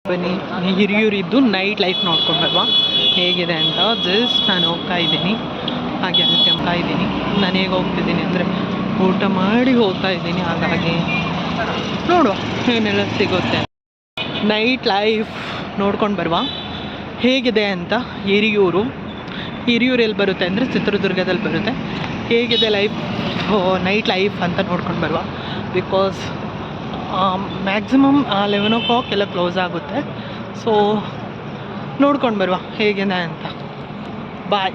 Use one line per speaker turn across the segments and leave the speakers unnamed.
ಬನ್ನಿ ಹಿರಿಯೂರಿದ್ದು night life ನೋಡ್ಕೊಂಡ್ಬಲ್ವಾ ಹೇಗಿದೆ ಅಂತ. ಜಸ್ಟ್ ನಾನು ಹೋಗ್ತಾ ಇದ್ದೀನಿ, ಹಾಗೆ ಅಲ್ಲಿ ಹೋಗ್ತಾ ಇದ್ದೀನಿ. ನಾನು ಹೇಗೆ ಹೋಗ್ತಿದ್ದೀನಿ ಅಂದರೆ ಊಟ ಮಾಡಿ ಹೋಗ್ತಾ ಇದ್ದೀನಿ. ಹಾಗಾಗಿ ನೋಡುವ ಏನೆಲ್ಲ ಸಿಗುತ್ತೆ. ನೈಟ್ ಲೈಫ್ ನೋಡ್ಕೊಂಡು ಬರುವ ಹೇಗಿದೆ ಅಂತ. ಹಿರಿಯೂರು ಎಲ್ಲಿ ಬರುತ್ತೆ ಅಂದರೆ ಚಿತ್ರದುರ್ಗದಲ್ಲಿ ಬರುತ್ತೆ. ಹೇಗಿದೆ ಲೈಫ್ ನೈಟ್ ಲೈಫ್ ಅಂತ ನೋಡ್ಕೊಂಡು ಬರುವ. ಬಿಕಾಸ್ ಮ್ಯಾಕ್ಸಿಮಮ್ 11 o'clock ಎಲ್ಲ ಕ್ಲೋಸ್ ಆಗುತ್ತೆ. ಸೊ ನೋಡ್ಕೊಂಡು ಬರುವ ಹೇಗಿದೆ ಅಂತ. ಬಾಯ್.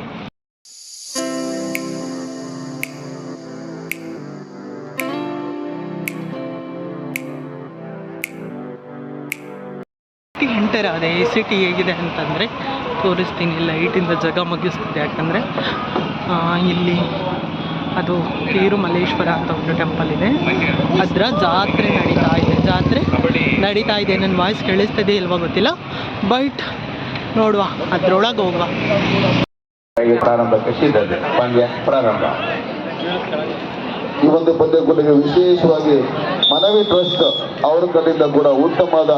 ಎಂಟರ್ ಆದೆ. ಈ ಸಿಟಿ ಹೇಗಿದೆ ಅಂತಂದರೆ ತೋರಿಸ್ತೀನಿ. ಲೈಟಿಂದ ಜಗಮಗಿಸ್ತಿದೆ. ಯಾಕಂದರೆ ಇಲ್ಲಿ ಅದು ತಿರುಮಲೇಶ್ವರ ಅಂತ ಒಂದು ಟೆಂಪಲ್ ಇದೆ, ಅದರ ಜಾತ್ರೆ ನಡೀತಾ ಇದೆ. ನನ್ನ ವಾಯ್ಸ್ ಕೇಳಿಸ್ತದೆ ಇಲ್ವಾ ಗೊತ್ತಿಲ್ಲ, ಬಟ್ ನೋಡುವ, ಅದರೊಳಗೆ ಹೋಗುವ.
ಈ ಒಂದು ಪಂದ್ಯಕೂಟಕ್ಕೆ ವಿಶೇಷವಾಗಿ ಮನವಿ ಟ್ರಸ್ಟ್ ಅವರ ಕಡೆಯಿಂದ ಕೂಡ ಉತ್ತಮವಾದ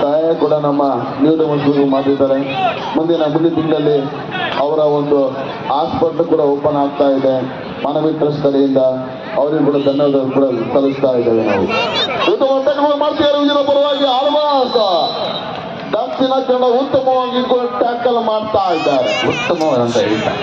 ಸಹಾಯ ಕೂಡ ನಮ್ಮ ನೀಡುವಂತ ಮಾಡಿದ್ದಾರೆ. ಮುಂದಿನ ತಿಂಗಳಲ್ಲಿ ಅವರ ಒಂದು ಹಾಸ್ಪಿಟಲ್ ಕೂಡ ಓಪನ್ ಆಗ್ತಾ ಇದೆ. ಮನವಿ ಟ್ರಸ್ಟ್ ಕಡೆಯಿಂದ ಅವರಿಗೂ ಕೂಡ ಧನ್ಯವಾದ ಕೂಡ ಸಲ್ಲಿಸ್ತಾ ಇದ್ದೇವೆ. ನಾವು ಉತ್ತಮ ಮಾಡ್ತಿದ್ದಾರೆ. ಇದರ ಪರವಾಗಿ ಆಲ್ಮಾಸ್ ದಕ್ಷಿಣ ಕನ್ನಡ ಉತ್ತಮವಾಗಿ ಟ್ಯಾಕಲ್ ಮಾಡ್ತಾ ಇದ್ದಾರೆ. ಉತ್ತಮವಾದಂತ ಹೇಳ್ತಾರೆ.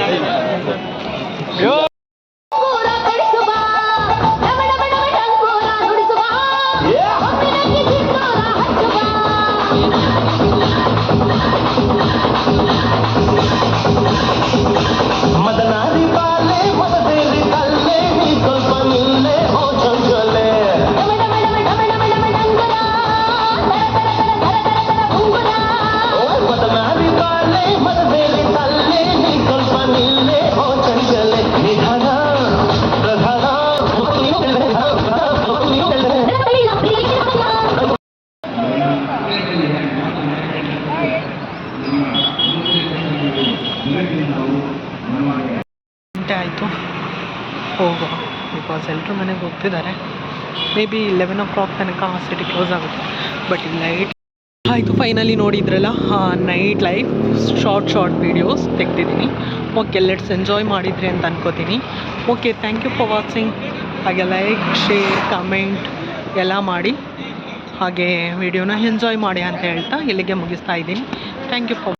ಆಯಿತು ಹೋಗುವ. ಬಿಕಾಸ್ ಎಲ್ಲರೂ ಮನೆಗೆ ಹೋಗ್ತಿದ್ದಾರೆ. ಮೇ ಬಿ 11 o'clock ತನಕ ಸಿಟಿ ಕ್ಲೋಸ್ ಆಗುತ್ತೆ. ಬಟ್ ಇಲ್ಲಿ ಲೈಟ್ ಆಯಿತು. ಫೈನಲಿ ನೋಡಿದ್ರಲ್ಲ ನೈಟ್ ಲೈಫ್ ಶಾರ್ಟ್ ವೀಡಿಯೋಸ್ ತೆಗೆದಿದ್ದೀನಿ. ಓಕೆ, ಲೆಟ್ಸ್ ಎಂಜಾಯ್ ಮಾಡಿದ್ರಿ ಅಂತ ಅನ್ಕೋತೀನಿ. Okay, thank you for watching. ಹಾಗೆ ಲೈಕ್, ಶೇರ್, ಕಮೆಂಟ್ ಎಲ್ಲ ಮಾಡಿ, ಹಾಗೆ ವಿಡಿಯೋನ ಎಂಜಾಯ್ ಮಾಡಿ ಅಂತ ಹೇಳ್ತಾ ಇಲ್ಲಿಗೆ ಮುಗಿಸ್ತಾ ಇದ್ದೀನಿ. Thank you for